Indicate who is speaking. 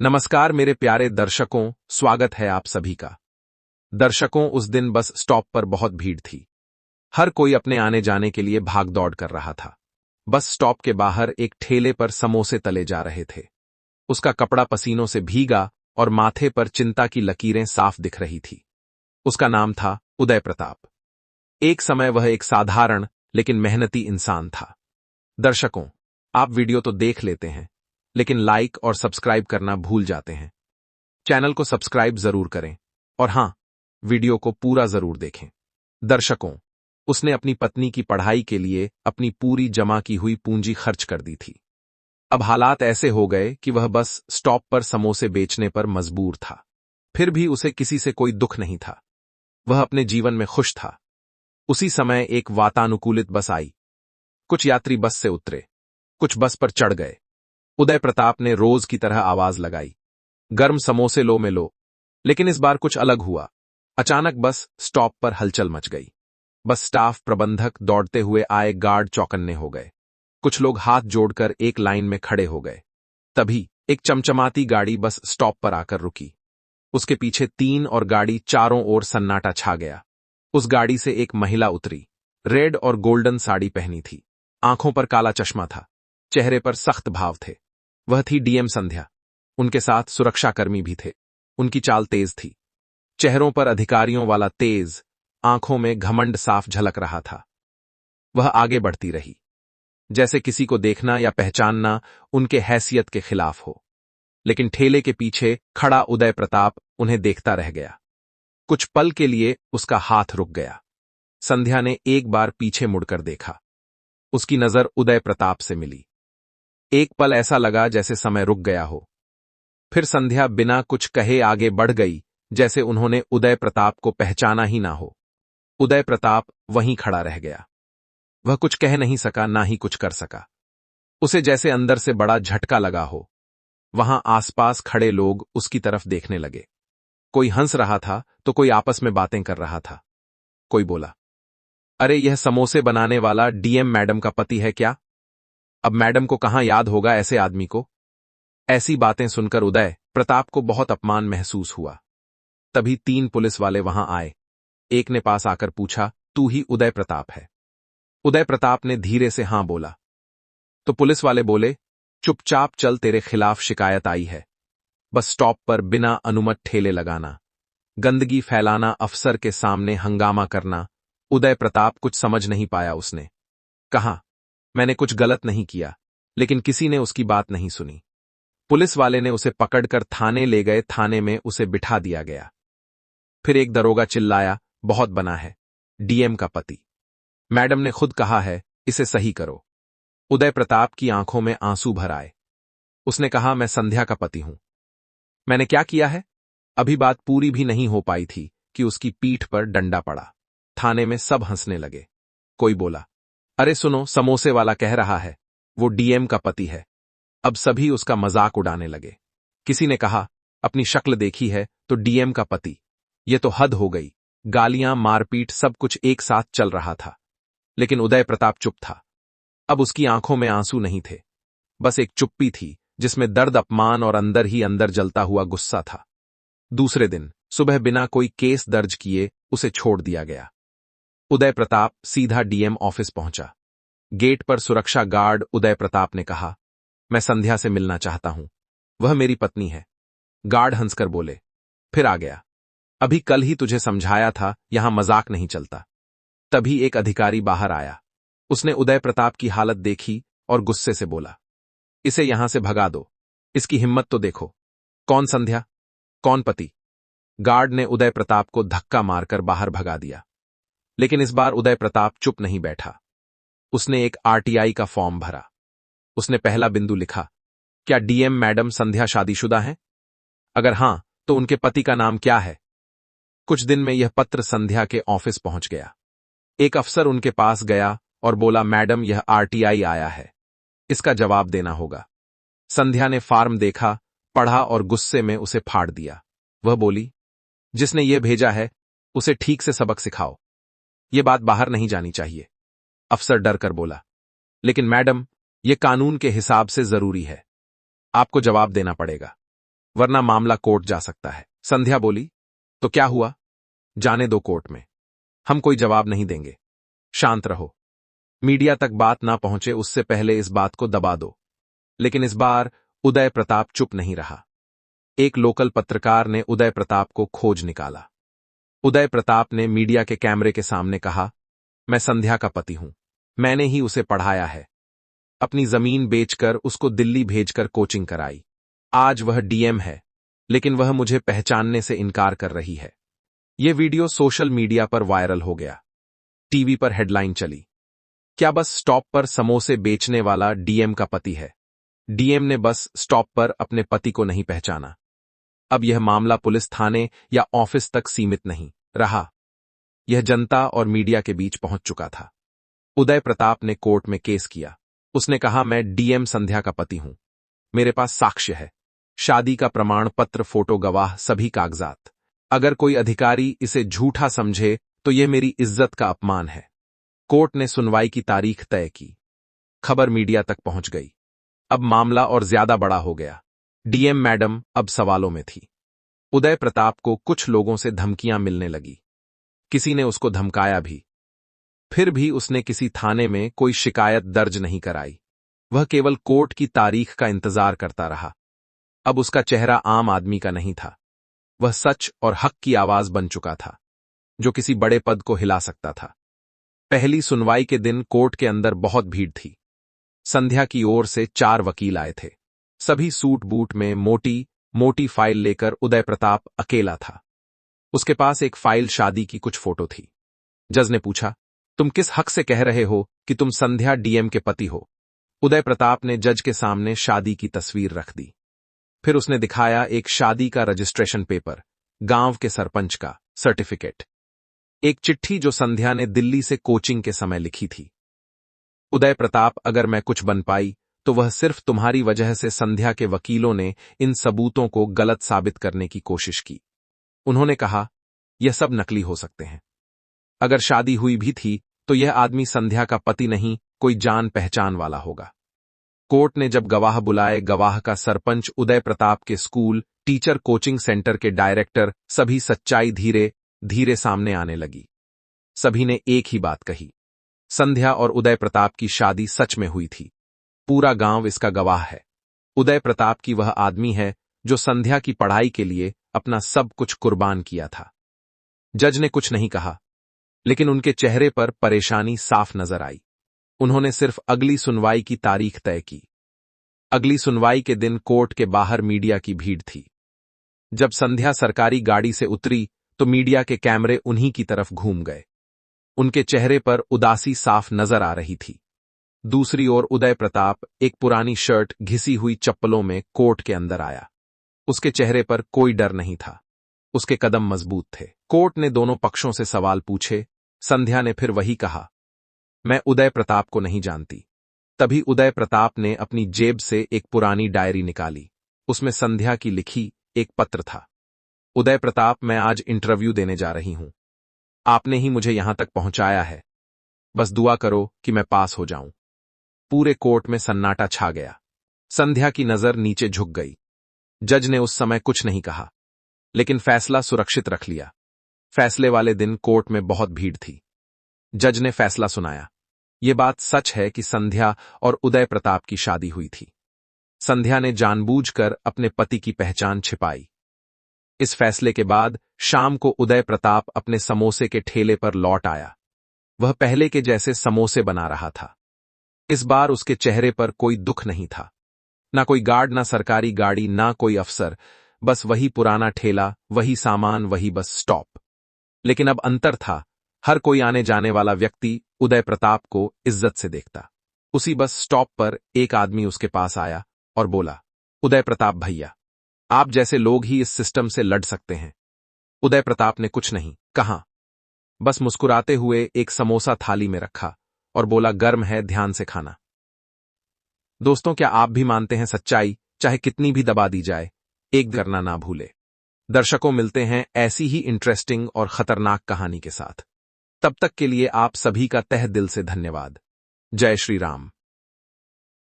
Speaker 1: नमस्कार मेरे प्यारे दर्शकों, स्वागत है आप सभी का। दर्शकों, उस दिन बस स्टॉप पर बहुत भीड़ थी। हर कोई अपने आने जाने के लिए भाग दौड़ कर रहा था। बस स्टॉप के बाहर एक ठेले पर समोसे तले जा रहे थे। उसका कपड़ा पसीनों से भीगा और माथे पर चिंता की लकीरें साफ दिख रही थी। उसका नाम था उदय प्रताप। एक समय वह एक साधारण लेकिन मेहनती इंसान था। दर्शकों, आप वीडियो तो देख लेते हैं, लेकिन लाइक और सब्सक्राइब करना भूल जाते हैं। चैनल को सब्सक्राइब जरूर करें और हां, वीडियो को पूरा जरूर देखें। दर्शकों, उसने अपनी पत्नी की पढ़ाई के लिए अपनी पूरी जमा की हुई पूंजी खर्च कर दी थी। अब हालात ऐसे हो गए कि वह बस स्टॉप पर समोसे बेचने पर मजबूर था। फिर भी उसे किसी से कोई दुख नहीं था। वह अपने जीवन में खुश था। उसी समय एक वातानुकूलित बस आई। कुछ यात्री बस से उतरे, कुछ बस पर चढ़ गए। उदय प्रताप ने रोज की तरह आवाज लगाई, गर्म समोसे लो में लो। लेकिन इस बार कुछ अलग हुआ। अचानक बस स्टॉप पर हलचल मच गई। बस स्टाफ प्रबंधक दौड़ते हुए आए, गार्ड चौकन्ने हो गए। कुछ लोग हाथ जोड़कर एक लाइन में खड़े हो गए। तभी एक चमचमाती गाड़ी बस स्टॉप पर आकर रुकी। उसके पीछे 3 और गाड़ी चारों ओर सन्नाटा छा गया। उस गाड़ी से एक महिला उतरी। रेड और गोल्डन साड़ी पहनी थी। आंखों पर काला चश्मा था। चेहरे पर सख्त भाव थे। वह थी डीएम संध्या। उनके साथ सुरक्षाकर्मी भी थे। उनकी चाल तेज थी। चेहरों पर अधिकारियों वाला तेज, आंखों में घमंड साफ झलक रहा था। वह आगे बढ़ती रही, जैसे किसी को देखना या पहचानना उनके हैसियत के खिलाफ हो। लेकिन ठेले के पीछे खड़ा उदय प्रताप उन्हें देखता रह गया। कुछ पल के लिए उसका हाथ रुक गया। संध्या ने एक बार पीछे मुड़कर देखा। उसकी नजर उदय प्रताप से मिली। एक पल ऐसा लगा जैसे समय रुक गया हो। फिर संध्या बिना कुछ कहे आगे बढ़ गई, जैसे उन्होंने उदय प्रताप को पहचाना ही ना हो। उदय प्रताप वहीं खड़ा रह गया। वह कुछ कह नहीं सका, ना ही कुछ कर सका। उसे जैसे अंदर से बड़ा झटका लगा हो। वहां आसपास खड़े लोग उसकी तरफ देखने लगे। कोई हंस रहा था तो कोई आपस में बातें कर रहा था। कोई बोला, अरे यह समोसे बनाने वाला डीएम मैडम का पति है क्या? अब मैडम को कहां याद होगा ऐसे आदमी को। ऐसी बातें सुनकर उदय प्रताप को बहुत अपमान महसूस हुआ। तभी 3 पुलिस वाले वहां आए। एक ने पास आकर पूछा, तू ही उदय प्रताप है? उदय प्रताप ने धीरे से हां बोला। तो पुलिस वाले बोले, चुपचाप चल, तेरे खिलाफ शिकायत आई है। बस स्टॉप पर बिना अनुमति ठेले लगाना, गंदगी फैलाना, अफसर के सामने हंगामा करना। उदय प्रताप कुछ समझ नहीं पाया। उसने कहा, मैंने कुछ गलत नहीं किया। लेकिन किसी ने उसकी बात नहीं सुनी। पुलिस वाले ने उसे पकड़कर थाने ले गए। थाने में उसे बिठा दिया गया। फिर एक दरोगा चिल्लाया, बहुत बना है, डीएम का पति। मैडम ने खुद कहा है, इसे सही करो। उदय प्रताप की आंखों में आंसू भर आए। उसने कहा, मैं संध्या का पति हूं। मैंने क्या किया है? अभी बात पूरी भी नहीं हो पाई थी कि उसकी पीठ पर डंडा पड़ा। थाने में सब हंसने लगे। कोई बोला, अरे सुनो, समोसे वाला कह रहा है वो डीएम का पति है। अब सभी उसका मजाक उड़ाने लगे। किसी ने कहा, अपनी शक्ल देखी है तो डीएम का पति, ये तो हद हो गई। गालियां, मारपीट, सब कुछ एक साथ चल रहा था। लेकिन उदय प्रताप चुप था। अब उसकी आंखों में आंसू नहीं थे, बस एक चुप्पी थी जिसमें दर्द, अपमान और अंदर ही अंदर जलता हुआ गुस्सा था। दूसरे दिन सुबह बिना कोई केस दर्ज किए उसे छोड़ दिया गया। उदय प्रताप सीधा डीएम ऑफिस पहुंचा। गेट पर सुरक्षा गार्ड उदय प्रताप ने कहा, मैं संध्या से मिलना चाहता हूं, वह मेरी पत्नी है। गार्ड हंसकर बोले, फिर आ गया। अभी कल ही तुझे समझाया था, यहां मजाक नहीं चलता। तभी एक अधिकारी बाहर आया। उसने उदय प्रताप की हालत देखी और गुस्से से बोला, इसे यहां से भगा दो। इसकी हिम्मत तो देखो। कौन संध्या, कौन पति? गार्ड ने उदय प्रताप को धक्का मारकर बाहर भगा दिया। लेकिन इस बार उदय प्रताप चुप नहीं बैठा। उसने एक आरटीआई का फॉर्म भरा। उसने पहला बिंदु लिखा, क्या डीएम मैडम संध्या शादीशुदा हैं? अगर हां, तो उनके पति का नाम क्या है? कुछ दिन में यह पत्र संध्या के ऑफिस पहुंच गया। एक अफसर उनके पास गया और बोला, मैडम यह आरटीआई आया है, इसका जवाब देना होगा। संध्या ने फॉर्म देखा, पढ़ा और गुस्से में उसे फाड़ दिया। वह बोली, जिसने यह भेजा है उसे ठीक से सबक सिखाओ, यह बात बाहर नहीं जानी चाहिए। अफसर डर कर बोला, लेकिन मैडम, यह कानून के हिसाब से जरूरी है, आपको जवाब देना पड़ेगा। वरना मामला कोर्ट जा सकता है। संध्या बोली, तो क्या हुआ? जाने दो कोर्ट में, हम कोई जवाब नहीं देंगे। शांत रहो, मीडिया तक बात ना पहुंचे उससे पहले इस बात को दबा दो। लेकिन इस बार उदय प्रताप चुप नहीं रहा। एक लोकल पत्रकार ने उदय प्रताप को खोज निकाला। उदय प्रताप ने मीडिया के कैमरे के सामने कहा, मैं संध्या का पति हूं, मैंने ही उसे पढ़ाया है, अपनी जमीन बेचकर उसको दिल्ली भेजकर कोचिंग कराई। आज वह डीएम है, लेकिन वह मुझे पहचानने से इनकार कर रही है। यह वीडियो सोशल मीडिया पर वायरल हो गया। टीवी पर हेडलाइन चली, क्या बस स्टॉप पर समोसे बेचने वाला डीएम का पति है? डीएम ने बस स्टॉप पर अपने पति को नहीं पहचाना। अब यह मामला पुलिस थाने या ऑफिस तक सीमित नहीं रहा, यह जनता और मीडिया के बीच पहुंच चुका था। उदय प्रताप ने कोर्ट में केस किया। उसने कहा, मैं डीएम संध्या का पति हूं, मेरे पास साक्ष्य है, शादी का प्रमाण पत्र, फोटो, गवाह, सभी कागजात। अगर कोई अधिकारी इसे झूठा समझे तो यह मेरी इज्जत का अपमान है। कोर्ट ने सुनवाई की तारीख तय की। खबर मीडिया तक पहुंच गई। अब मामला और ज्यादा बड़ा हो गया। डीएम मैडम अब सवालों में थी। उदय प्रताप को कुछ लोगों से धमकियां मिलने लगी। किसी ने उसको धमकाया भी। फिर भी उसने किसी थाने में कोई शिकायत दर्ज नहीं कराई। वह केवल कोर्ट की तारीख का इंतजार करता रहा। अब उसका चेहरा आम आदमी का नहीं था, वह सच और हक की आवाज बन चुका था, जो किसी बड़े पद को हिला सकता था। पहली सुनवाई के दिन कोर्ट के अंदर बहुत भीड़ थी। संध्या की ओर से 4 वकील आए थे, सभी सूट बूट में, मोटी मोटी फाइल लेकर। उदय प्रताप अकेला था। उसके पास एक फाइल शादी की कुछ फोटो थी। जज ने पूछा, तुम किस हक से कह रहे हो कि तुम संध्या डीएम के पति हो? उदय प्रताप ने जज के सामने शादी की तस्वीर रख दी। फिर उसने दिखाया एक शादी का रजिस्ट्रेशन पेपर, गांव के सरपंच का सर्टिफिकेट, एक चिट्ठी जो संध्या ने दिल्ली से कोचिंग के समय लिखी थी। उदय प्रताप, अगर मैं कुछ बन पाई तो वह सिर्फ तुम्हारी वजह से। संध्या के वकीलों ने इन सबूतों को गलत साबित करने की कोशिश की। उन्होंने कहा, यह सब नकली हो सकते हैं। अगर शादी हुई भी थी तो यह आदमी संध्या का पति नहीं, कोई जान पहचान वाला होगा। कोर्ट ने जब गवाह बुलाए, गवाह का सरपंच, उदय प्रताप के स्कूल टीचर, कोचिंग सेंटर के डायरेक्टर, सभी सच्चाई धीरे धीरे सामने आने लगी। सभी ने एक ही बात कही, संध्या और उदय प्रताप की शादी सच में हुई थी। पूरा गांव इसका गवाह है। उदय प्रताप की वह आदमी है जो संध्या की पढ़ाई के लिए अपना सब कुछ कुर्बान किया था। जज ने कुछ नहीं कहा, लेकिन उनके चेहरे पर परेशानी साफ नजर आई। उन्होंने सिर्फ अगली सुनवाई की तारीख तय की। अगली सुनवाई के दिन कोर्ट के बाहर मीडिया की भीड़ थी। जब संध्या सरकारी गाड़ी से उतरी तो मीडिया के कैमरे उन्हीं की तरफ घूम गए। उनके चेहरे पर उदासी साफ नजर आ रही थी। दूसरी ओर उदय प्रताप एक पुरानी शर्ट, घिसी हुई चप्पलों में कोर्ट के अंदर आया। उसके चेहरे पर कोई डर नहीं था, उसके कदम मजबूत थे। कोर्ट ने दोनों पक्षों से सवाल पूछे। संध्या ने फिर वही कहा, मैं उदय प्रताप को नहीं जानती। तभी उदय प्रताप ने अपनी जेब से एक पुरानी डायरी निकाली। उसमें संध्या की लिखी एक पत्र था। उदय प्रताप, मैं आज इंटरव्यू देने जा रही हूं। आपने ही मुझे यहां तक पहुंचाया है, बस दुआ करो कि मैं पास हो जाऊं। पूरे कोर्ट में सन्नाटा छा गया। संध्या की नजर नीचे झुक गई। जज ने उस समय कुछ नहीं कहा, लेकिन फैसला सुरक्षित रख लिया। फैसले वाले दिन कोर्ट में बहुत भीड़ थी। जज ने फैसला सुनाया। यह बात सच है कि संध्या और उदय प्रताप की शादी हुई थी। संध्या ने जानबूझकर अपने पति की पहचान छिपाई। इस फैसले के बाद शाम को उदय प्रताप अपने समोसे के ठेले पर लौट आया। वह पहले के जैसे समोसे बना रहा था। इस बार उसके चेहरे पर कोई दुख नहीं था, ना कोई गार्ड, ना सरकारी गाड़ी, ना कोई अफसर, बस वही पुराना ठेला, वही सामान, वही बस स्टॉप। लेकिन अब अंतर था, हर कोई आने जाने वाला व्यक्ति उदय प्रताप को इज्जत से देखता। उसी बस स्टॉप पर एक आदमी उसके पास आया और बोला, उदय प्रताप भैया, आप जैसे लोग ही इस सिस्टम से लड़ सकते हैं। उदय प्रताप ने कुछ नहीं कहा, बस मुस्कुराते हुए एक समोसा थाली में रखा और बोला, गर्म है, ध्यान से खाना। दोस्तों, क्या आप भी मानते हैं सच्चाई चाहे कितनी भी दबा दी जाए, एक करना ना भूले। दर्शकों, मिलते हैं ऐसी ही इंटरेस्टिंग और खतरनाक कहानी के साथ। तब तक के लिए आप सभी का तहे दिल से धन्यवाद। जय श्री राम।